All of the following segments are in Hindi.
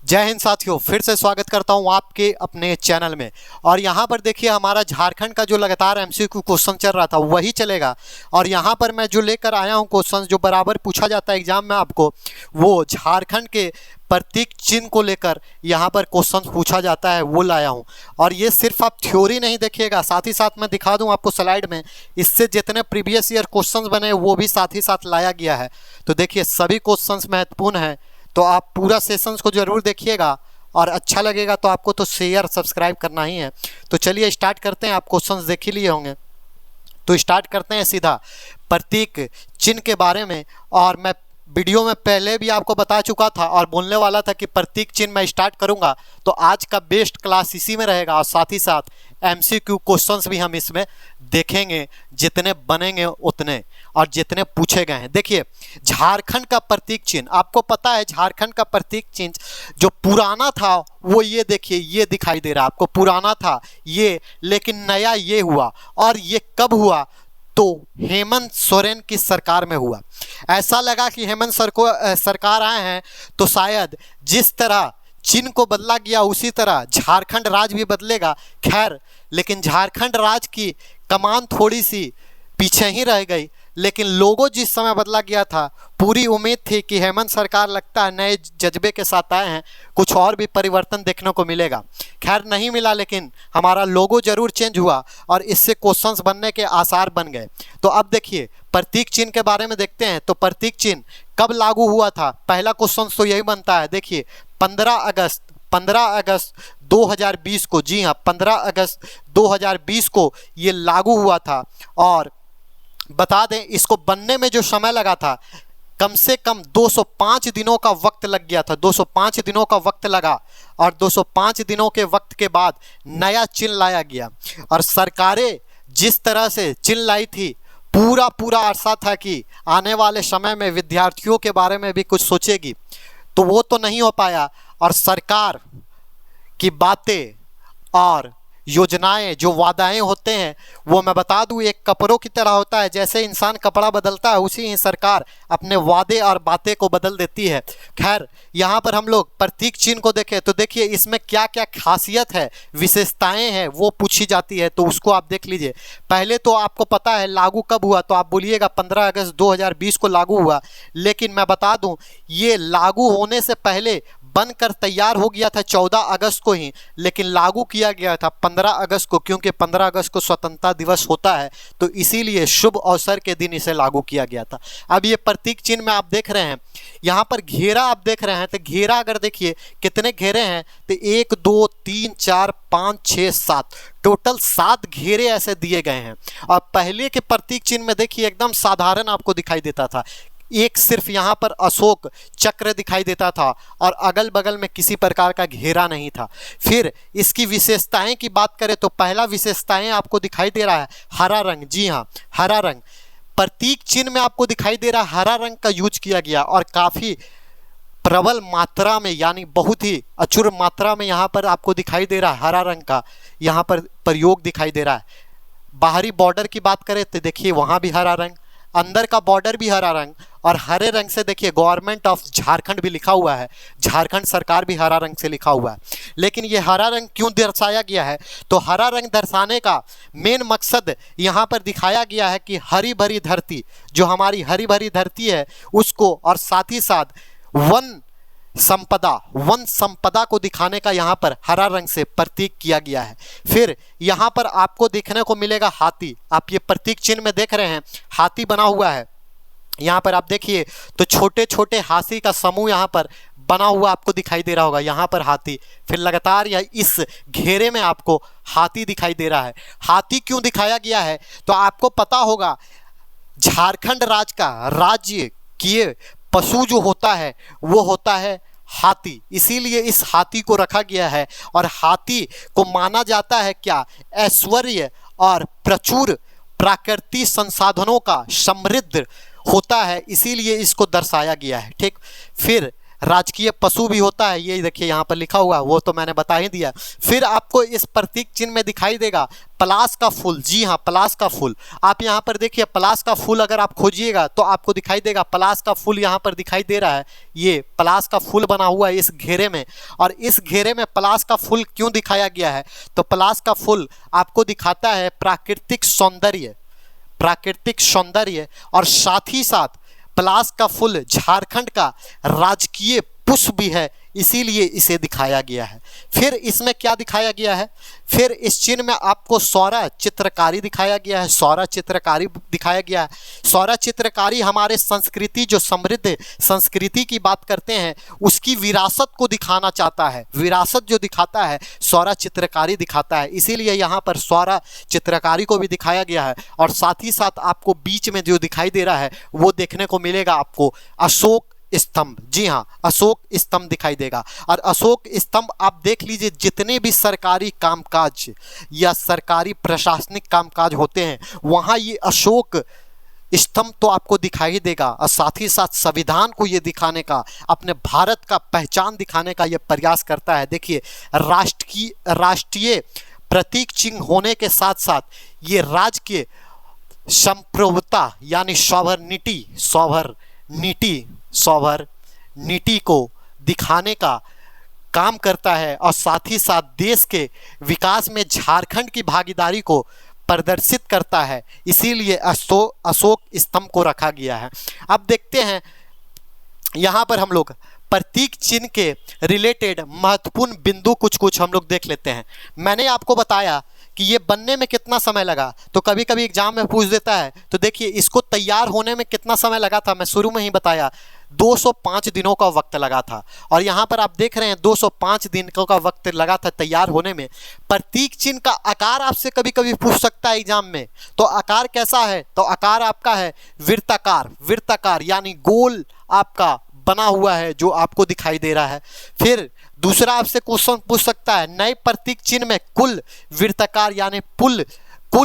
जय हिंद साथियों, फिर से स्वागत करता हूं आपके अपने चैनल में। और यहां पर देखिए हमारा झारखंड का जो लगातार एमसीक्यू क्वेश्चन चल रहा था वही चलेगा। और यहां पर मैं जो लेकर आया हूं क्वेश्चन जो बराबर पूछा जाता है एग्जाम में आपको, वो झारखंड के प्रतीक चिन्ह को लेकर यहाँ पर क्वेश्चन पूछा जाता है वो लाया हूँ। और ये सिर्फ आप थ्योरी नहीं देखिएगा, साथ ही साथ मैं दिखा दूँ आपको स्लाइड में इससे जितने प्रीवियस ईयर क्वेश्चंस बने वो भी साथ ही साथ लाया गया है। तो देखिए सभी क्वेश्चंस महत्वपूर्ण हैं, तो आप पूरा सेशंस को ज़रूर देखिएगा और अच्छा लगेगा तो आपको तो शेयर सब्सक्राइब करना ही है। तो चलिए स्टार्ट करते हैं। आप क्वेश्चंस देख ही लिए होंगे, तो स्टार्ट करते हैं सीधा प्रतीक चिन्ह के बारे में। और मैं वीडियो में पहले भी आपको बता चुका था और बोलने वाला था कि प्रतीक चिन्ह मैं स्टार्ट करूंगा, तो आज का बेस्ट क्लास इसी में रहेगा। और साथ ही साथ एमसीक्यू क्वेश्चंस भी हम इसमें देखेंगे, जितने बनेंगे उतने और जितने पूछे गए हैं। देखिए झारखंड का प्रतीक चिन्ह, आपको पता है झारखंड का प्रतीक चिन्ह जो पुराना था वो ये देखिए, ये दिखाई दे रहा है आपको। पुराना था ये, लेकिन नया ये हुआ। और ये कब हुआ? तो हेमंत सोरेन की सरकार में हुआ। ऐसा लगा कि हेमंत सरकार आए हैं तो शायद जिस तरह चिन्ह को बदला गया उसी तरह झारखंड राज्य भी बदलेगा। खैर, लेकिन झारखंड राज्य की कमान थोड़ी सी पीछे ही रह गई, लेकिन लोगों जिस समय बदला गया था पूरी उम्मीद थी कि हेमंत सरकार लगता है नए जज्बे के साथ आए हैं, कुछ और भी परिवर्तन देखने को मिलेगा। खैर नहीं मिला, लेकिन हमारा लोगो जरूर चेंज हुआ और इससे क्वेश्चंस बनने के आसार बन गए। तो अब देखिए प्रतीक चिन्ह के बारे में देखते हैं। तो प्रतीक चिन्ह कब लागू हुआ था? पहला क्वेश्चन तो यही बनता है। देखिए 15 अगस्त 2020 को, जी हाँ 15 अगस्त 2020 को ये लागू हुआ था। और बता दें इसको बनने में जो समय लगा था कम से कम 205 दिनों का वक्त लग गया था। 205 दिनों का वक्त लगा और 205 दिनों के वक्त के बाद नया चिन्ह लाया गया। और सरकारें जिस तरह से चिन्ह लाई थी, पूरा अरसा था कि आने वाले समय में विद्यार्थियों के बारे में भी कुछ सोचेगी, तो वो तो नहीं हो पाया। और सरकार की बातें और योजनाएं, जो वादाएं होते हैं, वो मैं बता दूं एक कपड़ों की तरह होता है। जैसे इंसान कपड़ा बदलता है उसी ही सरकार अपने वादे और बातें को बदल देती है। खैर यहाँ पर हम लोग प्रतीक चिन्ह को देखें तो देखिए इसमें क्या क्या खासियत है, विशेषताएं हैं, वो पूछी जाती है, तो उसको आप देख लीजिए। पहले तो आपको पता है लागू कब हुआ, तो आप बोलिएगा 15 अगस्त 2020 को लागू हुआ। लेकिन मैं बता दूं ये लागू होने से पहले बनकर तैयार हो गया था 14 अगस्त को ही, लेकिन लागू किया गया था 15 अगस्त को, क्योंकि 15 अगस्त को स्वतंत्रता दिवस होता है, तो इसीलिए शुभ अवसर के दिन इसे लागू किया गया था। अब ये प्रतीक चिन्ह में आप देख रहे हैं, यहाँ पर घेरा आप देख रहे हैं, तो घेरा अगर देखिए कितने घेरे हैं, तो 1 2 3 4 5 6 7, टोटल 7 घेरे ऐसे दिए गए हैं। और पहले के प्रतीक चिन्ह में देखिए एकदम साधारण आपको दिखाई देता था, एक सिर्फ यहाँ पर अशोक चक्र दिखाई देता था और अगल बगल में किसी प्रकार का घेरा नहीं था। फिर इसकी विशेषताएं की बात करें तो पहला विशेषताएं आपको दिखाई दे रहा है हरा रंग। जी हाँ, हरा रंग प्रतीक चिन्ह में आपको दिखाई दे रहा है, हरा रंग का यूज किया गया और काफ़ी प्रबल मात्रा में, यानी बहुत ही अचूर मात्रा में यहाँ पर आपको दिखाई दे रहा है हरा रंग का यहाँ पर प्रयोग दिखाई दे रहा है। बाहरी बॉर्डर की बात करें तो देखिए वहाँ भी हरा रंग, अंदर का बॉर्डर भी हरा रंग, और हरे रंग से देखिए गवर्नमेंट ऑफ झारखंड भी लिखा हुआ है, झारखंड सरकार भी हरा रंग से लिखा हुआ है। लेकिन ये हरा रंग क्यों दर्शाया गया है? तो हरा रंग दर्शाने का मेन मकसद यहाँ पर दिखाया गया है कि हरी भरी धरती, जो हमारी हरी भरी धरती है उसको, और साथ ही साथ वन संपदा को दिखाने का यहाँ पर हरा रंग से प्रतीक किया गया है। फिर यहाँ पर आपको देखने को मिलेगा हाथी। आप ये प्रतीक चिन्ह में देख रहे हैं हाथी बना हुआ है, यहाँ पर आप देखिए तो छोटे छोटे हाथी का समूह यहाँ पर बना हुआ आपको दिखाई दे रहा होगा, यहाँ पर हाथी। फिर लगातार या इस घेरे में आपको हाथी दिखाई दे रहा है। हाथी क्यों दिखाया गया है? तो आपको पता होगा झारखंड राज्य का राज्य किए पशु जो होता है वो होता है हाथी, इसीलिए इस हाथी को रखा गया है। और हाथी को माना जाता है क्या? ऐश्वर्य और प्रचुर प्राकृतिक संसाधनों का समृद्ध होता है, इसीलिए इसको दर्शाया गया है। ठीक, फिर राजकीय पशु भी होता है, ये देखिए यहाँ पर लिखा हुआ है, वो तो मैंने बता ही दिया। फिर आपको इस प्रतीक चिन्ह में दिखाई देगा पलाश का फूल। जी हाँ, पलाश का फूल। आप यहाँ पर देखिए पलाश का फूल अगर आप खोजिएगा तो आपको दिखाई देगा पलाश का फूल यहाँ पर दिखाई दे रहा है। ये पलाश का फूल बना हुआ है इस घेरे में। और इस घेरे में पलाश का फूल क्यों दिखाया गया है? तो पलाश का फूल आपको दिखाता है प्राकृतिक सौंदर्य, प्राकृतिक सौंदर्य, और साथ ही साथ पलाश का फूल झारखंड का राजकीय पुष्प भी है, इसीलिए इसे दिखाया गया है। फिर इसमें क्या दिखाया गया है? फिर इस चिन्ह में आपको सौरा चित्रकारी दिखाया गया है, सौरा चित्रकारी दिखाया गया है। सौरा चित्रकारी हमारे संस्कृति, जो समृद्ध संस्कृति की बात करते हैं, उसकी विरासत को दिखाना चाहता है। विरासत जो दिखाता है सौरा चित्रकारी दिखाता है, इसीलिए यहाँ पर सौरा चित्रकारी को भी दिखाया गया है। और साथ ही साथ आपको बीच में जो दिखाई दे रहा है वो देखने को मिलेगा आपको अशोक स्तंभ। जी हाँ, अशोक स्तंभ दिखाई देगा। और अशोक स्तंभ आप देख लीजिए, जितने भी सरकारी कामकाज या सरकारी प्रशासनिक कामकाज होते हैं वहाँ ये अशोक स्तंभ तो आपको दिखाई देगा। और साथ ही साथ संविधान को ये दिखाने का, अपने भारत का पहचान दिखाने का ये प्रयास करता है। देखिए राष्ट्रीय प्रतीक चिन्ह होने के साथ साथ ये राज्य के संप्रभुता यानी सॉवरनिटी को दिखाने का काम करता है। और साथ ही साथ देश के विकास में झारखंड की भागीदारी को प्रदर्शित करता है, इसीलिए अशोक स्तंभ को रखा गया है। अब देखते हैं यहाँ पर हम लोग प्रतीक चिन्ह के रिलेटेड महत्वपूर्ण बिंदु कुछ हम लोग देख लेते हैं। मैंने आपको बताया कि ये बनने में कितना समय लगा, तो कभी कभी एग्जाम में पूछ देता है। तो देखिए इसको तैयार होने में कितना समय लगा था, मैं शुरू में ही बताया 205 दिनों का वक्त लगा था। और यहाँ पर आप देख रहे हैं 205 दिन का वक्त लगा था तैयार होने में। प्रतीक चिन्ह का आकार आपसे कभी कभी पूछ सकता है एग्जाम में, तो आकार कैसा है? तो आकार आपका है वृत्ताकार यानी गोल आपका बना हुआ है जो आपको दिखाई दे रहा है। फिर दूसरा आपसे क्वेश्चन पूछ सकता है नए प्रतीक चिन्ह में कुल वृत्ताकार यानी कुल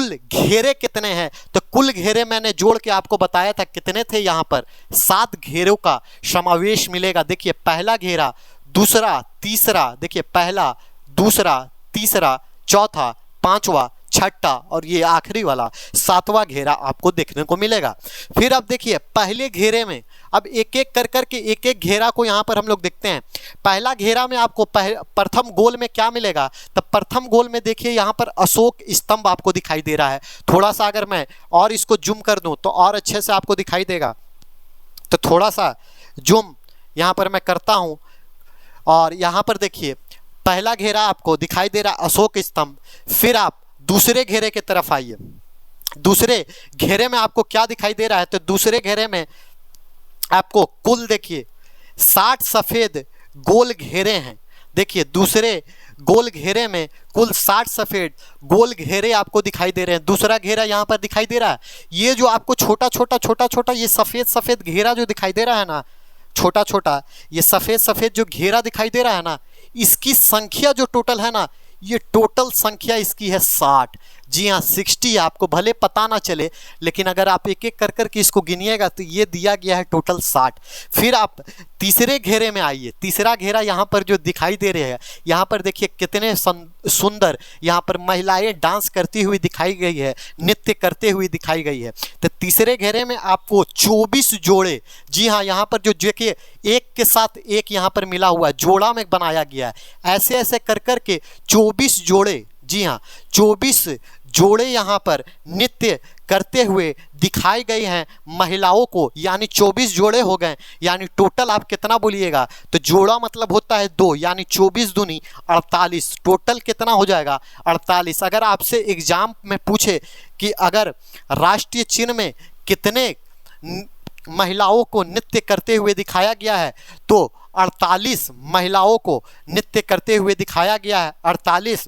घेरे कितने हैं? तो कुल घेरे मैंने जोड़ के आपको बताया था कितने थे। यहाँ पर 7 घेरों का समावेश मिलेगा। देखिए पहला घेरा, दूसरा, तीसरा, देखिए पहला, दूसरा, तीसरा, चौथा, पांचवा, छठा और ये आखिरी वाला 7वां घेरा आपको देखने को मिलेगा। फिर अब देखिए पहले घेरे में अब एक एक करके एक घेरा को यहाँ पर हम लोग देखते हैं। पहला घेरा में आपको प्रथम गोल में क्या मिलेगा? तो प्रथम गोल में देखिए यहाँ पर अशोक स्तंभ आपको दिखाई दे रहा है। थोड़ा सा अगर मैं और इसको जूम कर दूं तो और अच्छे से आपको दिखाई देगा। तो थोड़ा सा जूम यहाँ पर मैं करता हूँ और यहाँ पर देखिए पहला घेरा आपको दिखाई दे रहा है अशोक स्तंभ। फिर आप दूसरे घेरे की तरफ आइए। दूसरे घेरे में आपको क्या दिखाई दे रहा है? तो दूसरे घेरे में आपको कुल देखिए 60 सफ़ेद गोल घेरे हैं। देखिए दूसरे गोल घेरे में कुल 60 सफ़ेद गोल घेरे आपको दिखाई दे रहे हैं। दूसरा घेरा यहाँ पर दिखाई दे रहा है। ये जो आपको छोटा छोटा ये सफ़ेद घेरा जो दिखाई दे रहा है ना, छोटा ये सफ़ेद जो घेरा दिखाई दे रहा है ना, इसकी संख्या जो टोटल है ना, ये टोटल संख्या इसकी है 60। जी हाँ 60। आपको भले पता ना चले लेकिन अगर आप एक एक कर के इसको गिनिएगा तो ये दिया गया है टोटल 60। फिर आप तीसरे घेरे में आइए। तीसरा घेरा यहाँ पर जो दिखाई दे रहे हैं, यहाँ पर देखिए कितने सुंदर यहाँ पर महिलाएं डांस करती हुई दिखाई गई है, नृत्य करते हुए दिखाई गई है। तो तीसरे घेरे में आपको 24 जोड़े, जी हाँ यहाँ पर जो देखिए एक के साथ एक यहाँ पर मिला हुआ है, जोड़ा में बनाया गया है। ऐसे कर के 24 जोड़े, जी हाँ 24 जोड़े यहाँ पर नृत्य करते हुए दिखाई गई हैं महिलाओं को, यानी 24 जोड़े हो गए। यानी टोटल आप कितना बोलिएगा? तो जोड़ा मतलब होता है 2, यानी 24 दूनी 48। टोटल कितना हो जाएगा? 48। अगर आपसे एग्जाम में पूछे कि अगर राष्ट्रीय चिन्ह में कितने महिलाओं को नृत्य करते हुए दिखाया गया है, तो 48 महिलाओं को नृत्य करते हुए दिखाया गया है। 48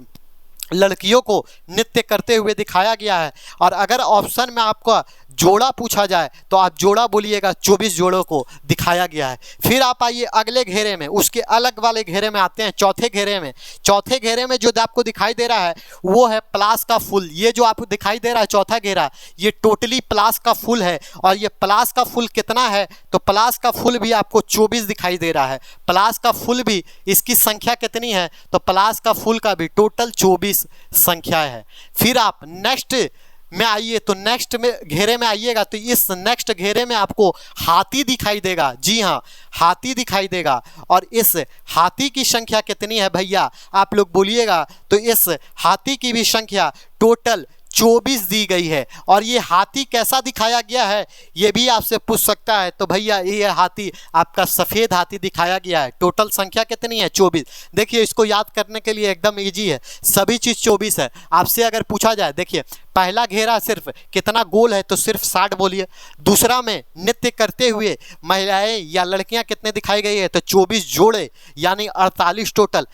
लड़कियों को नृत्य करते हुए दिखाया गया है। और अगर ऑप्शन में आपका जोड़ा पूछा जाए तो आप जोड़ा बोलिएगा, 24 जोड़ों को दिखाया गया है। फिर आप आइए अगले घेरे में, उसके अलग वाले घेरे में आते हैं, चौथे घेरे में। चौथे घेरे में जो आपको दिखाई दे रहा है वो है प्लास का फूल। ये जो आपको दिखाई दे रहा है चौथा घेरा, ये टोटली प्लास का फूल है। और ये प्लास का फूल कितना है, तो प्लास का फूल भी आपको 24 दिखाई दे रहा है। प्लास का फूल भी, इसकी संख्या कितनी है, तो प्लास का फूल का भी टोटल 24 संख्या है। फिर आप नेक्स्ट में आइए, तो नेक्स्ट में घेरे में आइएगा तो इस नेक्स्ट घेरे में आपको हाथी दिखाई देगा। जी हाँ, हाथी दिखाई देगा। और इस हाथी की संख्या कितनी है भैया, आप लोग बोलिएगा। तो इस हाथी की भी संख्या टोटल 24 दी गई है। और ये हाथी कैसा दिखाया गया है ये भी आपसे पूछ सकता है। तो भैया ये हाथी आपका सफ़ेद हाथी दिखाया गया है। टोटल संख्या कितनी है, 24। देखिए इसको याद करने के लिए एकदम इजी है, सभी चीज़ 24 है। आपसे अगर पूछा जाए, देखिए पहला घेरा सिर्फ कितना गोल है, तो सिर्फ 60 बोलिए। दूसरा में नृत्य करते हुए महिलाएं या लड़कियां कितने दिखाई गई है, तो 24 जोड़े यानी 48 टोटल।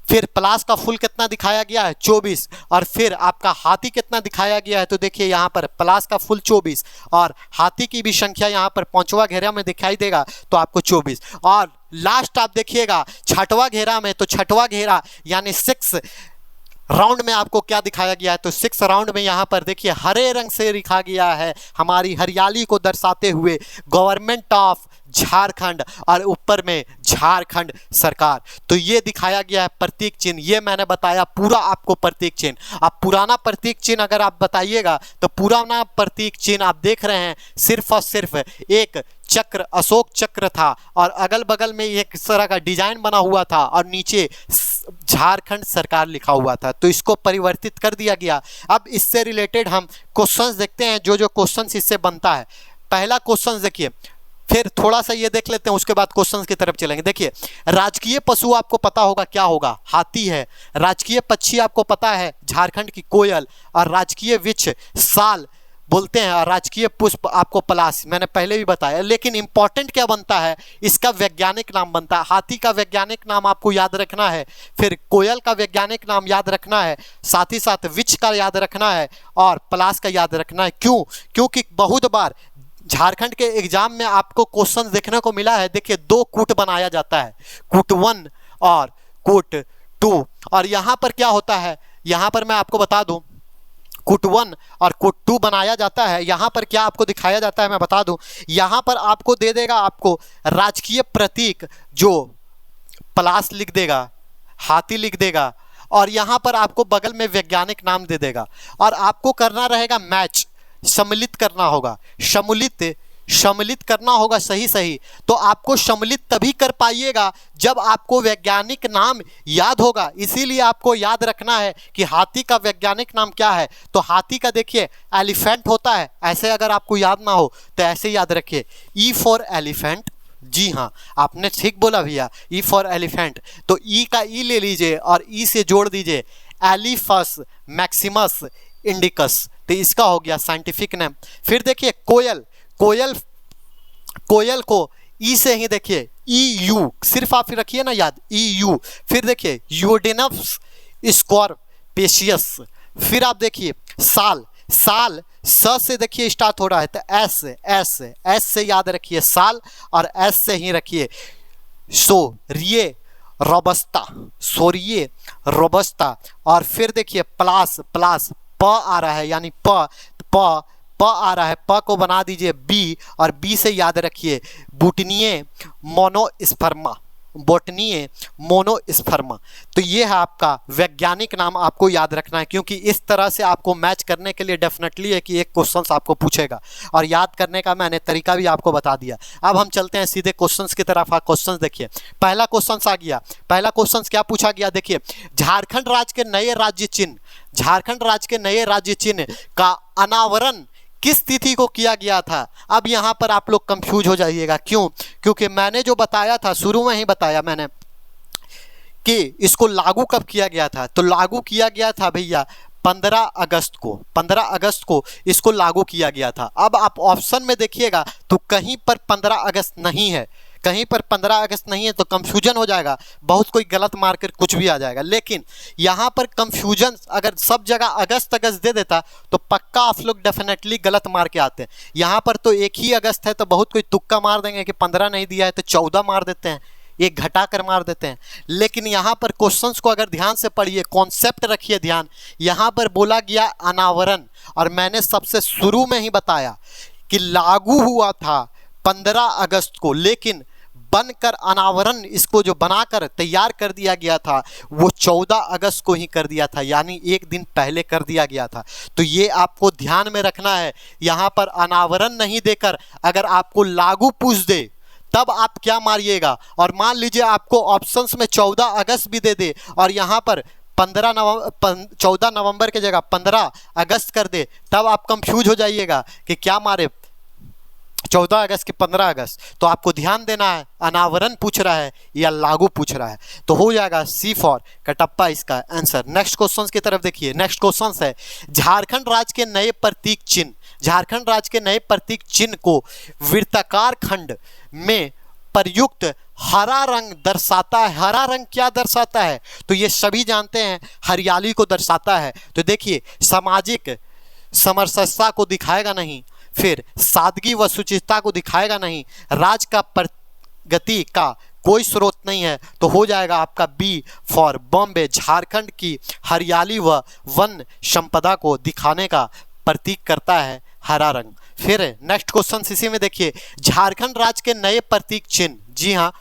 फिर प्लास का फूल कितना दिखाया गया है, 24। और फिर आपका हाथी कितना दिखाया गया है, तो देखिए यहाँ पर प्लास का फूल 24 और हाथी की भी संख्या यहाँ पर 5वां घेरा में दिखाई देगा तो आपको 24। और लास्ट आप देखिएगा 6वां घेरा में, तो 6वां घेरा यानी 6 राउंड में आपको क्या दिखाया गया है, तो 6 राउंड में यहाँ पर देखिए हरे रंग से लिखा गया है हमारी हरियाली को दर्शाते हुए गवर्नमेंट ऑफ झारखंड और ऊपर में झारखंड सरकार। तो ये दिखाया गया है प्रतीक चिन्ह। ये मैंने बताया पूरा आपको प्रतीक चिन्ह। अब पुराना प्रतीक चिन्ह अगर आप बताइएगा तो पुराना प्रतीक चिन्ह आप देख रहे हैं सिर्फ और सिर्फ एक चक्र, अशोक चक्र था और अगल बगल में एक तरह का डिजाइन बना हुआ था और नीचे झारखंड सरकार लिखा हुआ था। तो इसको परिवर्तित कर दिया गया। अब इससे रिलेटेड हम क्वेश्चंस देखते हैं, जो क्वेश्चंस इससे बनता है। पहला क्वेश्चन देखिए, फिर थोड़ा सा ये देख लेते हैं, उसके बाद क्वेश्चंस की तरफ चलेंगे। देखिए राजकीय पशु आपको पता होगा क्या होगा, हाथी है। राजकीय पक्षी आपको पता है झारखंड की कोयल। और राजकीय वृक्ष साल बोलते हैं। और राजकीय पुष्प आपको पलाश, मैंने पहले भी बताया। लेकिन इंपॉर्टेंट क्या बनता है, इसका वैज्ञानिक नाम बनता है। हाथी का वैज्ञानिक नाम आपको याद रखना है, फिर कोयल का वैज्ञानिक नाम याद रखना है, साथ ही साथ वृक्ष का याद रखना है और पलाश का याद रखना है। क्यों? क्योंकि बहुत बार झारखंड के एग्जाम में आपको क्वेश्चन देखने को मिला है। देखिए 2 कूट बनाया जाता है, कूट 1 और कूट 2। और यहाँ पर क्या होता है, यहाँ पर मैं आपको बता दूं, कूट 1 और कूट 2 बनाया जाता है। यहाँ पर क्या आपको दिखाया जाता है मैं बता दूं, यहाँ पर आपको दे देगा आपको राजकीय प्रतीक, जो पलाश लिख देगा, हाथी लिख देगा और यहाँ पर आपको बगल में वैज्ञानिक नाम दे देगा। और आपको करना रहेगा मैच, सम्मिलित करना होगा, सम्मिलित करना होगा सही। तो आपको सम्मिलित तभी कर पाइएगा जब आपको वैज्ञानिक नाम याद होगा। इसीलिए आपको याद रखना है कि हाथी का वैज्ञानिक नाम क्या है। तो हाथी का देखिए एलिफेंट होता है, ऐसे अगर आपको याद ना हो तो ऐसे याद रखिए, ई फॉर एलिफेंट। जी हाँ, आपने ठीक बोला भैया, ई फॉर एलिफेंट। तो ई का ई ले लीजिए और ई से जोड़ दीजिए, एलिफस मैक्सिमस इंडिकस। तो इसका हो गया साइंटिफिक नेम। फिर देखिए कोयल, कोयल को ई से ही देखिए ई यू, सिर्फ आप रखिए ना याद, ई यू। फिर देखिए यूडेनस स्कॉर्पेशियस। फिर आप देखिए साल स से देखिए स्टार्ट हो रहा है, तो एस से याद रखिए साल और एस से ही रखिए सोरिए रोबस्ता। और फिर देखिए प्लास प आ रहा है, यानी प आ रहा है, प को बना दीजिए बी और बी से याद रखिए बोटनीय मोनोस्पर्मा। तो ये है आपका वैज्ञानिक नाम, आपको याद रखना है क्योंकि इस तरह से आपको मैच करने के लिए डेफिनेटली है कि एक क्वेश्चन आपको पूछेगा और याद करने का मैंने तरीका भी आपको बता दिया। अब हम चलते हैं सीधे क्वेश्चंस की तरफ। क्वेश्चंस देखिए, पहला क्वेश्चन आ गया। पहला क्वेश्चन क्या पूछा गया, देखिए झारखंड राज्य के नए राज्य चिन्ह का अनावरण किस तिथि को किया गया था। अब यहाँ पर आप लोग कंफ्यूज हो जाइएगा, क्यों? क्योंकि मैंने जो बताया था, शुरू में ही बताया मैंने कि इसको लागू कब किया गया था। तो लागू किया गया था भैया 15 अगस्त को इसको लागू किया गया था। अब आप ऑप्शन में देखिएगा तो कहीं पर 15 अगस्त नहीं है, कहीं पर 15 अगस्त नहीं है तो कंफ्यूजन हो जाएगा, बहुत कोई गलत मार्कर कुछ भी आ जाएगा। लेकिन यहाँ पर कंफ्यूजन अगर सब जगह अगस्त अगस्त दे देता तो पक्का आप लोग डेफिनेटली गलत मार के आते हैं। यहाँ पर तो एक ही अगस्त है तो बहुत कोई तुक्का मार देंगे कि 15 नहीं दिया है तो 14 मार देते हैं, एक घटा कर मार देते हैं। लेकिन यहाँ पर क्वेश्चंस को अगर ध्यान से पढ़िए, कॉन्सेप्ट रखिए ध्यान। यहाँ पर बोला गया अनावरण, और मैंने सबसे शुरू में ही बताया कि लागू हुआ था 15 अगस्त को, लेकिन बनकर अनावरण इसको जो बनाकर तैयार कर दिया गया था वो 14 अगस्त को ही कर दिया था, यानी एक दिन पहले कर दिया गया था। तो ये आपको ध्यान में रखना है। यहाँ पर अनावरण नहीं देकर अगर आपको लागू पूछ दे तब आप क्या मारिएगा। और मान लीजिए आपको ऑप्शंस में 14 अगस्त भी दे दे और यहाँ पर 14 नवंबर के जगह 15 अगस्त कर दे, तब आप कंफ्यूज हो जाइएगा कि क्या मारे, 14 अगस्त कि 15 अगस्त। तो आपको ध्यान देना है अनावरण पूछ रहा है या लागू पूछ रहा है। तो हो जाएगा सी फॉर कटप्पा इसका आंसर। नेक्स्ट क्वेश्चन की तरफ देखिए। नेक्स्ट क्वेश्चन है झारखंड राज्य के नए प्रतीक चिन्ह। झारखंड राज्य के नए प्रतीक चिन्ह को वृत्ताकार खंड में प्रयुक्त हरा रंग दर्शाता है। हरा रंग क्या दर्शाता है? तो ये सभी जानते हैं हरियाली को दर्शाता है। तो देखिए सामाजिक समरसता को दिखाएगा नहीं, फिर सादगी व सुचिता को दिखाएगा नहीं, राज का प्रगति का कोई स्रोत नहीं है। तो हो जाएगा आपका बी फॉर बॉम्बे। झारखंड की हरियाली व वन संपदा को दिखाने का प्रतीक करता है हरा रंग। फिर नेक्स्ट क्वेश्चन इसी में देखिए, झारखंड राज्य के नए प्रतीक चिन्ह, जी हाँ,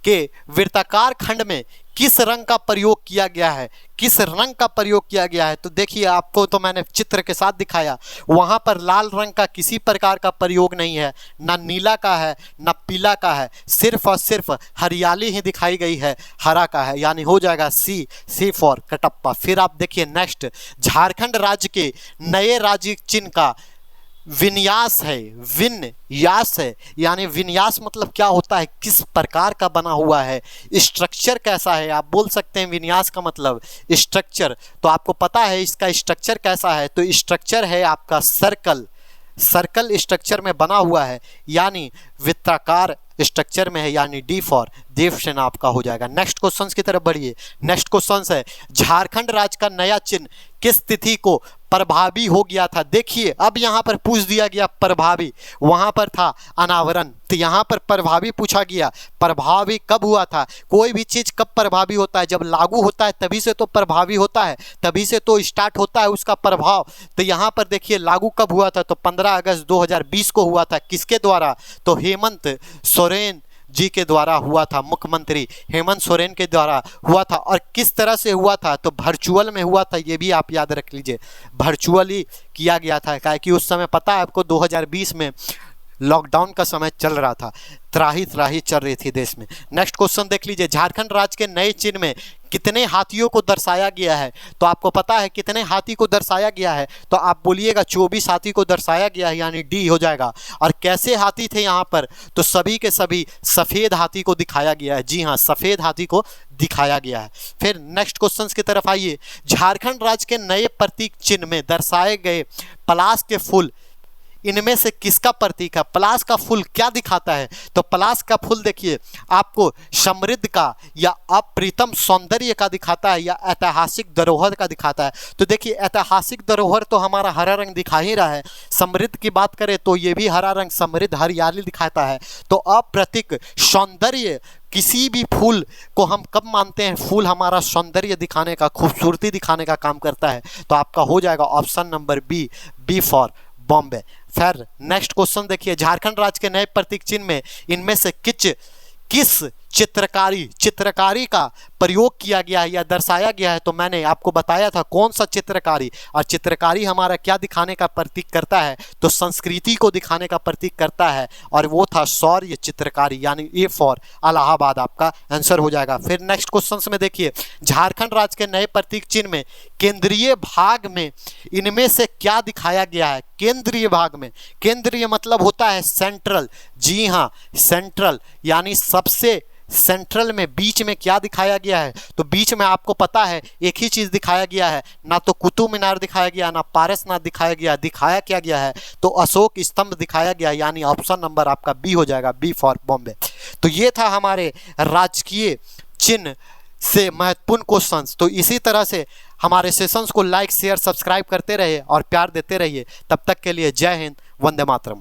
के वृत्ताकार खंड में किस रंग का प्रयोग किया गया है? किस रंग का प्रयोग किया गया है? तो देखिए आपको तो मैंने चित्र के साथ दिखाया, वहाँ पर लाल रंग का किसी प्रकार का प्रयोग नहीं है, ना नीला का है ना पीला का है, सिर्फ और सिर्फ हरियाली ही दिखाई गई है, हरा का है, यानी हो जाएगा सी फॉर कटप्पा। फिर आप देखिए नेक्स्ट, झारखंड राज्य के नए राज्य चिन्ह का विन्यास है। विन्यास है यानी विन्यास मतलब क्या होता है, किस प्रकार का बना हुआ है, स्ट्रक्चर कैसा है। आप बोल सकते हैं विन्यास का मतलब स्ट्रक्चर, तो आपको पता है इसका स्ट्रक्चर कैसा है। तो स्ट्रक्चर है आपका सर्कल स्ट्रक्चर में बना हुआ है, यानी वृत्ताकार स्ट्रक्चर में है, यानी डी फॉर देवसेना आपका हो जाएगा। नेक्स्ट क्वेश्चन की तरफ बढ़िए। नेक्स्ट क्वेश्चन है झारखंड राज्य का नया चिन्ह किस तिथि को प्रभावी हो गया था? देखिए अब यहाँ पर पूछ दिया गया प्रभावी, वहाँ पर था अनावरण, तो यहाँ पर प्रभावी पूछा गया। प्रभावी कब हुआ था? कोई भी चीज़ कब प्रभावी होता है? जब लागू होता है तभी से तो प्रभावी होता है, तभी से तो स्टार्ट होता है उसका प्रभाव। तो यहाँ पर देखिए लागू कब हुआ था? तो 15 अगस्त 2020 को हुआ था। किसके द्वारा? तो हेमंत सोरेन जी के द्वारा हुआ था, मुख्यमंत्री हेमंत सोरेन के द्वारा हुआ था। और किस तरह से हुआ था? तो वर्चुअल में हुआ था, ये भी आप याद रख लीजिए, वर्चुअली किया गया था। क्या कि उस समय पता है आपको 2020 में लॉकडाउन का समय चल रहा था, त्राही चल रही थी देश में। नेक्स्ट क्वेश्चन देख लीजिए, झारखंड राज्य के नए चिन्ह में कितने हाथियों को दर्शाया गया है? तो आपको पता है कितने हाथी को दर्शाया गया है? तो आप बोलिएगा 24 हाथी को दर्शाया गया है, यानी डी हो जाएगा। और कैसे हाथी थे यहाँ पर? तो सभी के सभी सफ़ेद हाथी को दिखाया गया है। जी हाँ, सफ़ेद हाथी को दिखाया गया है। फिर नेक्स्ट क्वेश्चन की तरफ आइए। झारखंड राज्य के नए प्रतीक चिन्ह में दर्शाए गए पलाश के फूल इनमें से किसका प्रतीक है? पलाश का फूल क्या दिखाता है? तो पलाश का फूल देखिए आपको समृद्ध का या अप्रीतम सौंदर्य का दिखाता है या ऐतिहासिक धरोहर का दिखाता है। तो देखिए ऐतिहासिक धरोहर तो हमारा हरा रंग दिखा ही रहा है। समृद्ध की बात करें तो ये भी हरा रंग समृद्ध हरियाली दिखाता है। तो अप्रतीक सौंदर्य, किसी भी फूल को हम कब मानते हैं? फूल हमारा सौंदर्य दिखाने का, खूबसूरती दिखाने का काम करता है। तो आपका हो जाएगा option number B for Bombay. फिर नेक्स्ट क्वेश्चन देखिए, झारखंड राज्य के नए प्रतीक चिन्ह में इनमें से किस चित्रकारी का प्रयोग किया गया है या दर्शाया गया है? तो मैंने आपको बताया था कौन सा चित्रकारी, और चित्रकारी हमारा क्या दिखाने का प्रतीक करता है? तो संस्कृति को दिखाने का प्रतीक करता है, और वो था शौर्य चित्रकारी, यानी ए फॉर इलाहाबाद आपका आंसर हो जाएगा। फिर नेक्स्ट क्वेश्चन में देखिए, झारखंड राज्य के नए प्रतीक चिन्ह में केंद्रीय भाग में इनमें से क्या दिखाया गया है? केंद्रीय भाग में, केंद्रीय मतलब होता है सेंट्रल। जी हाँ, सेंट्रल यानी सबसे सेंट्रल में बीच में क्या दिखाया गया है, तो बीच में आपको पता है एक ही चीज़ दिखाया गया है, ना तो कुतुब मीनार दिखाया गया, ना पारसनाथ दिखाया गया, दिखाया क्या गया है, तो अशोक स्तंभ दिखाया गया, यानी ऑप्शन नंबर आपका बी हो जाएगा, बी फॉर बॉम्बे। तो ये था हमारे राजकीय चिन्ह से महत्वपूर्ण क्वेश्चंस। तो इसी तरह से हमारे सेशंस को लाइक शेयर सब्सक्राइब करते रहिए और प्यार देते रहिए। तब तक के लिए जय हिंद, वंदे मातरम।